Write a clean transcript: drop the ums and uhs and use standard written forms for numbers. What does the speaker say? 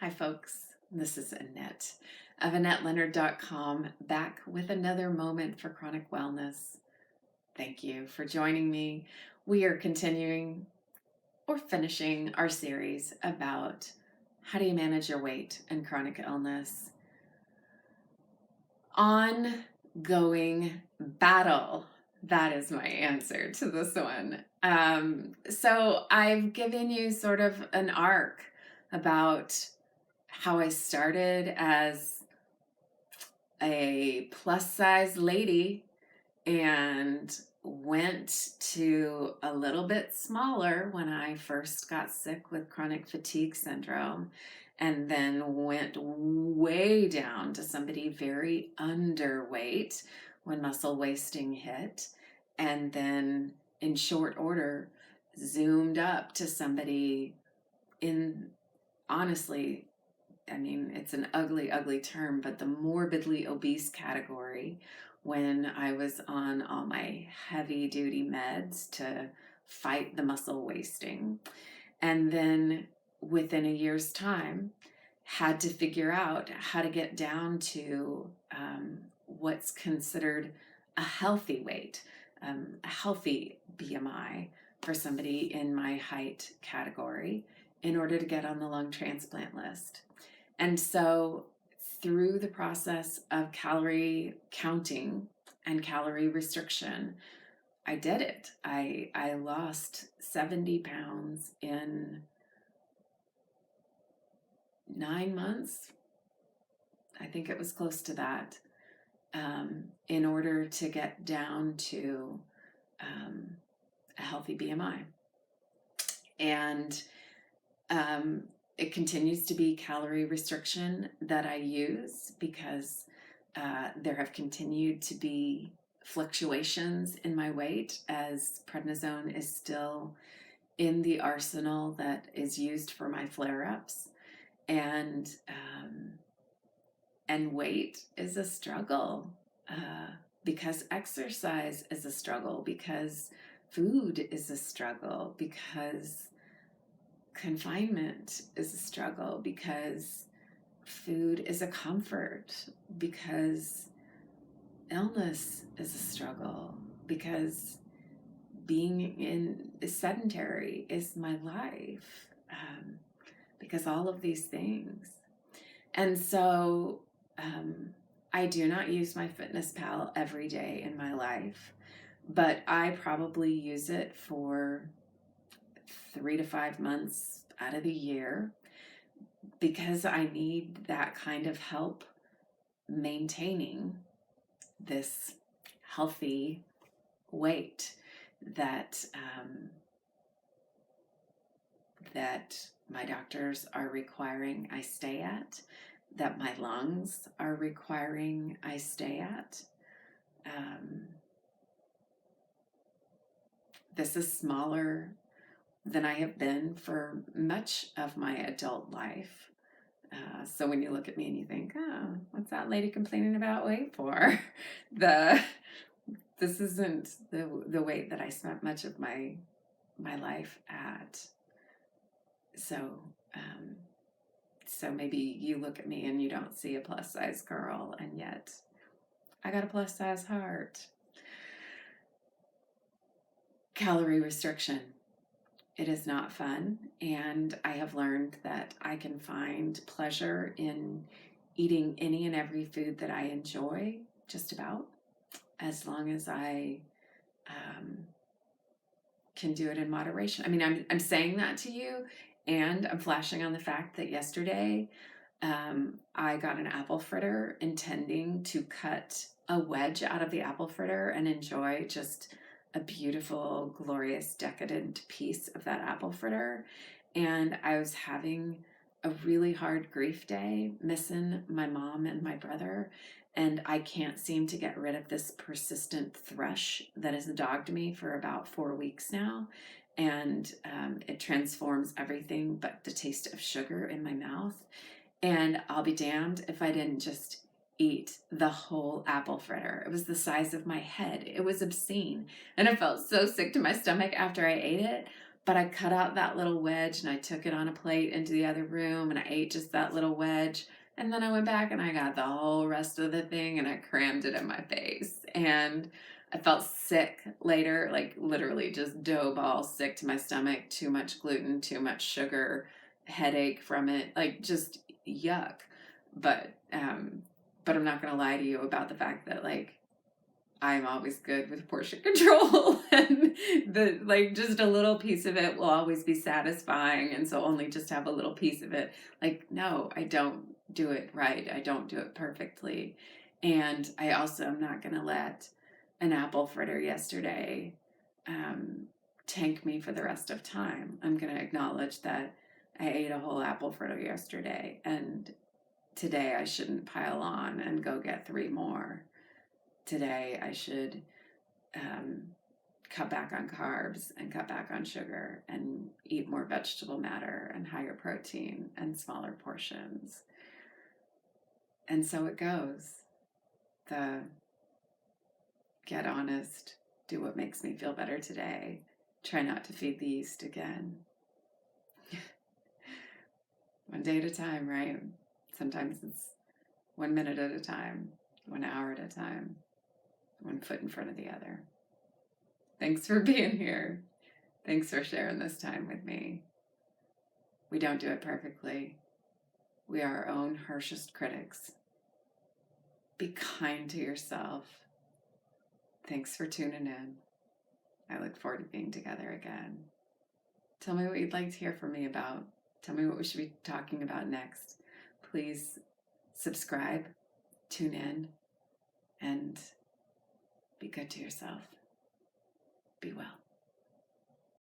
Hi, folks. This is Annette of AnnetteLeonard.com, back with another moment for chronic wellness. Thank you for joining me. We are continuing or finishing our series about how do you manage your weight and chronic illness. Ongoing battle. That is my answer to this one. So I've given you sort of an arc about how I started as a plus size lady and went to a little bit smaller when I first got sick with chronic fatigue syndrome, and then went way down to somebody very underweight when muscle wasting hit, and then in short order zoomed up to somebody in, honestly, I mean, it's an ugly, ugly term, but the morbidly obese category when I was on all my heavy duty meds to fight the muscle wasting. And then within a year's time, had to figure out how to get down to what's considered a healthy weight, a healthy BMI for somebody in my height category in order to get on the lung transplant list. And so through the process of calorie counting and calorie restriction, I did it. I lost 70 pounds in 9 months. I think it was close to that, in order to get down to a healthy BMI. And it continues to be calorie restriction that I use because there have continued to be fluctuations in my weight as prednisone is still in the arsenal that is used for my flare-ups. And weight is a struggle because exercise is a struggle, because food is a struggle, because confinement is a struggle, because food is a comfort, because illness is a struggle, because being in sedentary is my life, because all of these things. And so I do not use my FitnessPal every day in my life, but I probably use it for 3 to 5 months out of the year because I need that kind of help maintaining this healthy weight that that my doctors are requiring I stay at, that my lungs are requiring I stay at. This is smaller than I have been for much of my adult life. So when you look at me and you think, oh, what's that lady complaining about weight for? This isn't the weight that I spent much of my life at. So maybe you look at me and you don't see a plus size girl, and yet I got a plus size heart. Calorie restriction. It is not fun, and I have learned that I can find pleasure in eating any and every food that I enjoy, just about, as long as I can do it in moderation. I mean, I'm saying that to you, and I'm flashing on the fact that yesterday I got an apple fritter intending to cut a wedge out of the apple fritter and enjoy just a beautiful, glorious, decadent piece of that apple fritter. And I was having a really hard grief day, missing my mom and my brother. And I can't seem to get rid of this persistent thrush that has dogged me for about 4 weeks now. And it transforms everything but the taste of sugar in my mouth. And I'll be damned if I didn't just eat the whole apple fritter. It was the size of my head. It was obscene. And I felt so sick to my stomach after I ate it. But I cut out that little wedge and I took it on a plate into the other room and I ate just that little wedge. And then I went back and I got the whole rest of the thing and I crammed it in my face. And I felt sick later, like literally just dough ball sick to my stomach, too much gluten, too much sugar, headache from it, like just yuck. But I'm not gonna lie to you about the fact that like I'm always good with portion control and the like just a little piece of it will always be satisfying, and so only just have a little piece of it. Like no, I don't do it right. I don't do it perfectly. And I also am not going to let an apple fritter yesterday tank me for the rest of time. I'm going to acknowledge that I ate a whole apple fritter yesterday and today I shouldn't pile on and go get 3 more. Today I should cut back on carbs and cut back on sugar and eat more vegetable matter and higher protein and smaller portions. And so it goes. The get honest, do what makes me feel better today. Try not to feed the yeast again. One day at a time, right? Sometimes it's 1 minute at a time, 1 hour at a time, one foot in front of the other. Thanks for being here. Thanks for sharing this time with me. We don't do it perfectly. We are our own harshest critics. Be kind to yourself. Thanks for tuning in. I look forward to being together again. Tell me what you'd like to hear from me about. Tell me what we should be talking about next. Please subscribe, tune in, and be good to yourself. Be well.